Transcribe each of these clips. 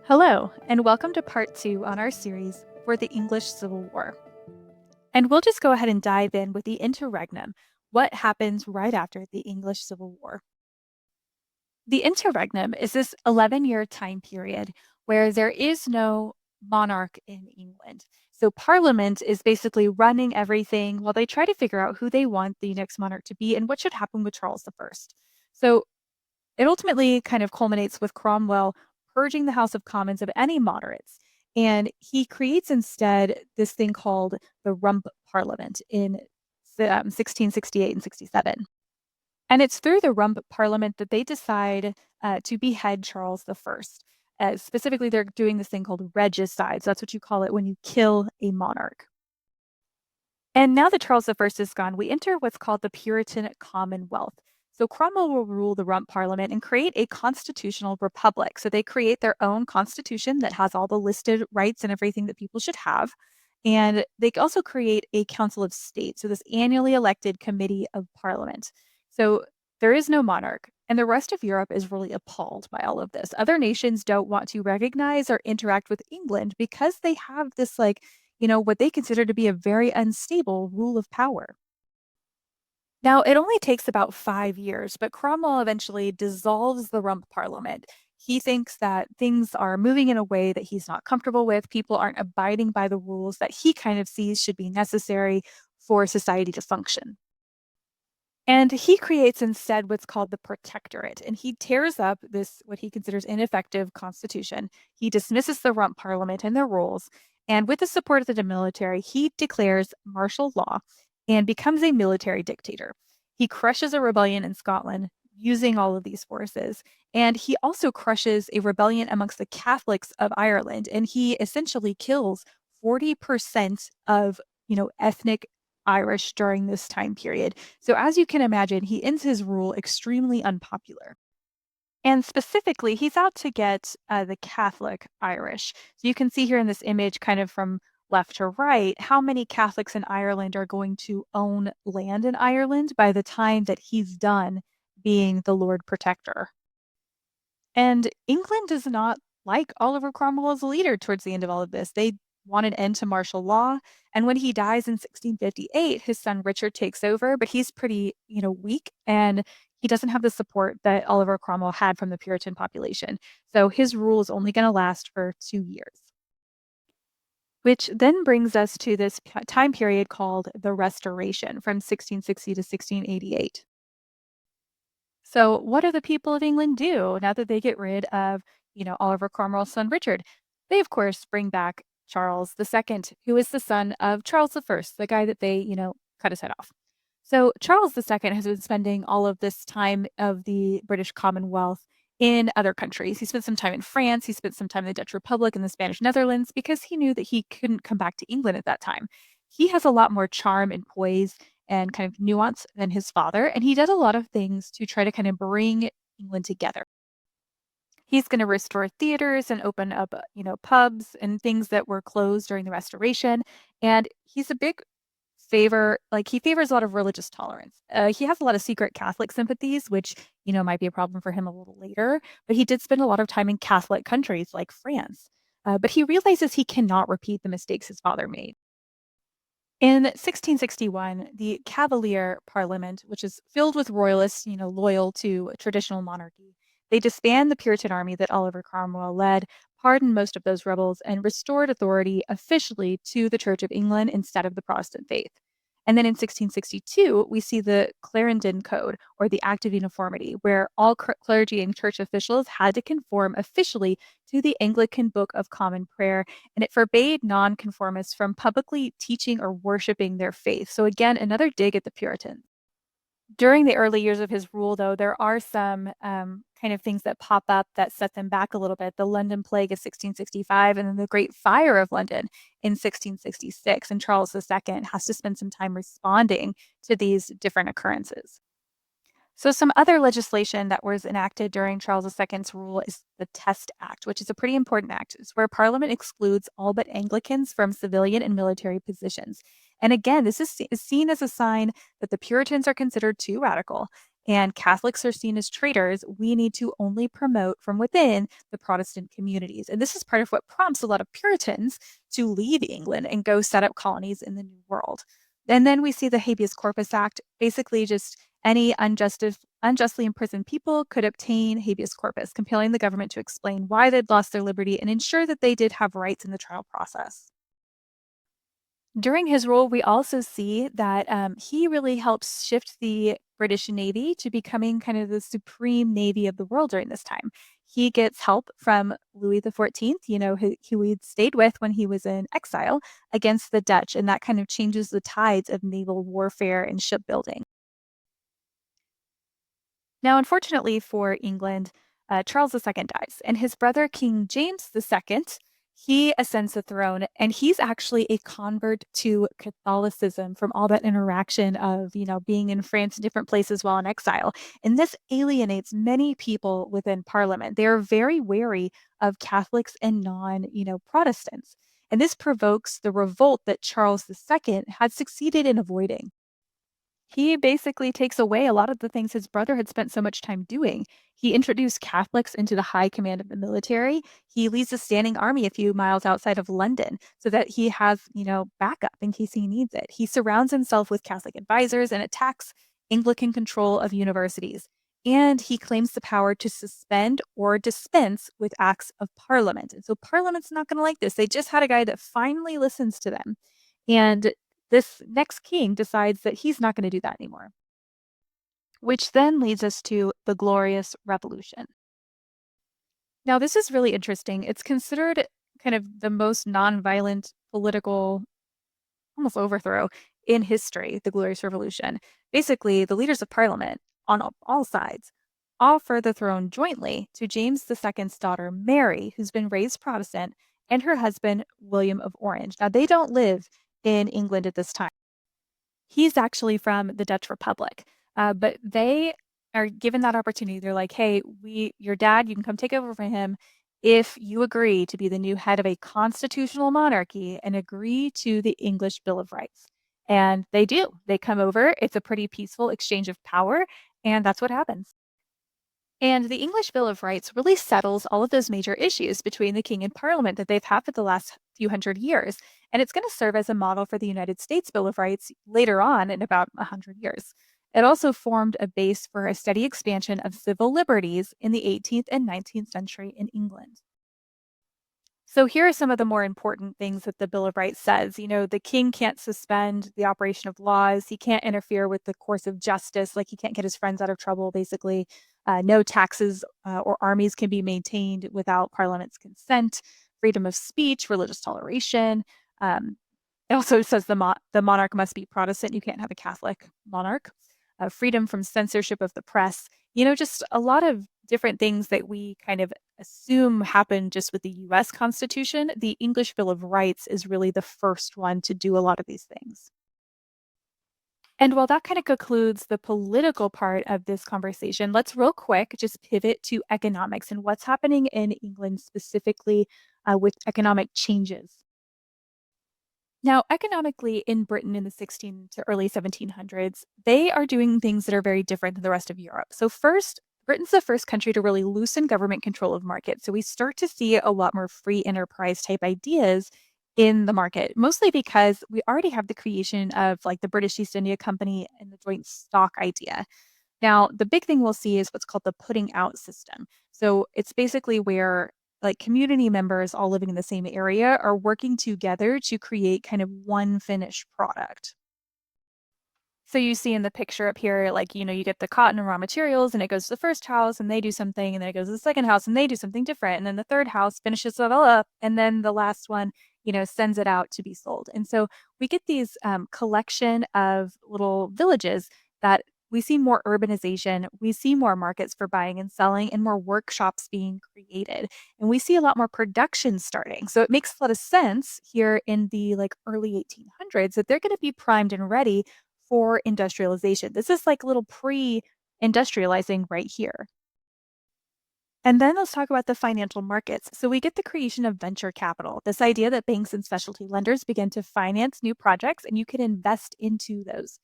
Hello, and welcome to part two on our series for the English Civil War. And we'll just go ahead and dive in with the interregnum, what happens right after the English Civil War. The interregnum is this 11-year time period where there is no monarch in England. So Parliament is basically running everything while they try to figure out who they want the next monarch to be and what should happen with Charles I. So it ultimately kind of culminates with Cromwell purging the House of Commons of any moderates. And he creates instead this thing called the Rump Parliament in 1668 and 67. And it's through the Rump Parliament that they decide to behead Charles I. Specifically, they're doing this thing called regicide. So that's what you call it when you kill a monarch. And now that Charles I is gone, we enter what's called the Puritan Commonwealth. So Cromwell will rule the Rump Parliament and create a constitutional republic. So they create their own constitution that has all the listed rights and everything that people should have. And they also create a Council of State, so this annually elected committee of parliament. So there is no monarch, and the rest of Europe is really appalled by all of this. Other nations don't want to recognize or interact with England because they have this, what they consider to be a very unstable rule of power. Now, it only takes about 5 years, but Cromwell eventually dissolves the Rump Parliament. He thinks that things are moving in a way that he's not comfortable with. People aren't abiding by the rules that he kind of sees should be necessary for society to function. And he creates instead what's called the Protectorate, and he tears up this, what he considers ineffective constitution. He dismisses the Rump Parliament and their rules, and with the support of the military, he declares martial law and becomes a military dictator. He crushes a rebellion in Scotland using all of these forces, and he also crushes a rebellion amongst the Catholics of Ireland, and he essentially kills 40% of, ethnic Irish during this time period. So, as you can imagine, he ends his rule extremely unpopular. And specifically, he's out to get the Catholic Irish. So, you can see here in this image, kind of from left to right, how many Catholics in Ireland are going to own land in Ireland by the time that he's done being the Lord Protector. And England does not like Oliver Cromwell as a leader towards the end of all of this. They want an end to martial law. And when he dies in 1658, his son Richard takes over, but he's pretty, weak and he doesn't have the support that Oliver Cromwell had from the Puritan population. So his rule is only going to last for 2 years. Which then brings us to this time period called the Restoration from 1660 to 1688. So, what do the people of England do now that they get rid of, Oliver Cromwell's son Richard? They, of course, bring back Charles II, who is the son of Charles I, the guy that they, cut his head off. So, Charles II has been spending all of this time of the British Commonwealth in other countries. He spent some time in France, he spent some time in the Dutch Republic and the Spanish Netherlands because he knew that he couldn't come back to England at that time. He has a lot more charm and poise and kind of nuance than his father. And he does a lot of things to try to kind of bring England together. He's going to restore theaters and open up, pubs and things that were closed during the Restoration. And he's a big he favors a lot of religious tolerance. He has a lot of secret Catholic sympathies, which, might be a problem for him a little later. But he did spend a lot of time in Catholic countries like France. But he realizes he cannot repeat the mistakes his father made. In 1661, the Cavalier Parliament, which is filled with royalists, loyal to traditional monarchy, they disband the Puritan army that Oliver Cromwell led, pardoned most of those rebels, and restored authority officially to the Church of England instead of the Protestant faith. And then in 1662, we see the Clarendon Code, or the Act of Uniformity, where all clergy and church officials had to conform officially to the Anglican Book of Common Prayer, and it forbade nonconformists from publicly teaching or worshiping their faith. So, again, another dig at the Puritans. During the early years of his rule, though, there are some kind of things that pop up that set them back a little bit. The London Plague of 1665 and then the Great Fire of London in 1666. And Charles II has to spend some time responding to these different occurrences. So, some other legislation that was enacted during Charles II's rule is the Test Act, which is a pretty important act. It's where Parliament excludes all but Anglicans from civilian and military positions. And again, this is seen as a sign that the Puritans are considered too radical and Catholics are seen as traitors, we need to only promote from within the Protestant communities. And this is part of what prompts a lot of Puritans to leave England and go set up colonies in the New World. And then we see the Habeas Corpus Act, basically just any unjustly imprisoned people could obtain habeas corpus, compelling the government to explain why they'd lost their liberty and ensure that they did have rights in the trial process. During his rule, we also see that he really helps shift the British Navy to becoming kind of the supreme navy of the world during this time. He gets help from Louis XIV, who he'd stayed with when he was in exile against the Dutch, and that kind of changes the tides of naval warfare and shipbuilding. Now, unfortunately for England, Charles II dies, and his brother, King James II, he ascends the throne, and he's actually a convert to Catholicism from all that interaction of, being in France and different places while in exile. And this alienates many people within Parliament. They are very wary of Catholics and Protestants. And this provokes the revolt that Charles II had succeeded in avoiding. He basically takes away a lot of the things his brother had spent so much time doing. He introduced Catholics into the high command of the military. He leads a standing army a few miles outside of London so that he has, backup in case he needs it. He surrounds himself with Catholic advisors and attacks Anglican control of universities. And he claims the power to suspend or dispense with acts of parliament. And so parliament's not going to like this. They just had a guy that finally listens to them. And this next king decides that he's not going to do that anymore, which then leads us to the Glorious Revolution. Now, this is really interesting. It's considered kind of the most nonviolent political almost overthrow in history, the Glorious Revolution. Basically, the leaders of parliament on all sides offer the throne jointly to James II's daughter, Mary, who's been raised Protestant, and her husband, William of Orange. Now, they don't live in England at this time. He's actually from the Dutch Republic, but they are given that opportunity. They're like, "Hey, your dad, you can come take over for him if you agree to be the new head of a constitutional monarchy and agree to the English Bill of Rights." And they do. They come over. It's a pretty peaceful exchange of power, and that's what happens. And the English Bill of Rights really settles all of those major issues between the king and parliament that they've had for the last few hundred years. And it's going to serve as a model for the United States Bill of Rights later on in about 100 years. It also formed a base for a steady expansion of civil liberties in the 18th and 19th century in England. So here are some of the more important things that the Bill of Rights says. The king can't suspend the operation of laws. He can't interfere with the course of justice. Like he can't get his friends out of trouble, basically. No taxes or armies can be maintained without Parliament's consent. Freedom of speech, religious toleration. Um, it also says the monarch must be Protestant. You can't have a Catholic monarch. Freedom from censorship of the press. Just a lot of different things that we kind of assume happen just with the US Constitution. The English Bill of Rights is really the first one to do a lot of these things. And while that kind of concludes the political part of this conversation, let's real quick just pivot to economics and what's happening in England specifically with economic changes. Now, economically in Britain in the 16 to early 1700s, they are doing things that are very different than the rest of Europe. So, first, Britain's the first country to really loosen government control of markets. So, we start to see a lot more free enterprise type ideas in the market, mostly because we already have the creation of like the British East India Company and the joint stock idea. Now, the big thing we'll see is what's called the putting out system. So it's basically where like community members all living in the same area are working together to create kind of one finished product. So you see in the picture up here, like, you get the cotton and raw materials, and it goes to the first house and they do something, and then it goes to the second house and they do something different. And then the third house finishes it all up. And then the last one, sends it out to be sold. And so we get these collection of little villages that we see more urbanization, we see more markets for buying and selling, and more workshops being created. And we see a lot more production starting. So it makes a lot of sense here in the like early 1800s that they're going to be primed and ready for industrialization. This is like a little pre-industrializing right here. And then let's talk about the financial markets. So we get the creation of venture capital, this idea that banks and specialty lenders begin to finance new projects and you can invest into those.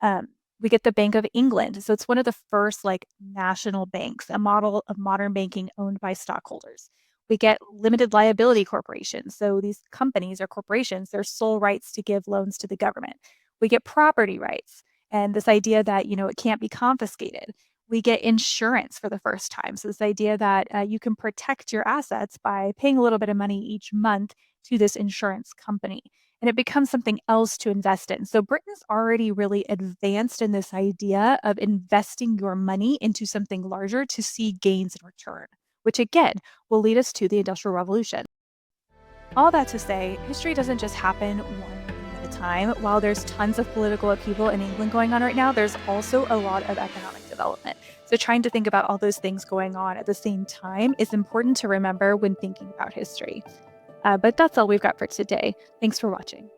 Um, We get the Bank of England. So it's one of the first national banks, a model of modern banking owned by stockholders. We get limited liability corporations. So these companies or corporations, their sole rights to give loans to the government. We get property rights and this idea that, it can't be confiscated. We get insurance for the first time. So this idea that you can protect your assets by paying a little bit of money each month to this insurance company, and it becomes something else to invest in. So Britain's already really advanced in this idea of investing your money into something larger to see gains in return, which again will lead us to the Industrial Revolution. All that to say, history doesn't just happen one thing at a time. While there's tons of political upheaval in England going on right now, there's also a lot of economic development. So trying to think about all those things going on at the same time is important to remember when thinking about history. But that's all we've got for today. Thanks for watching.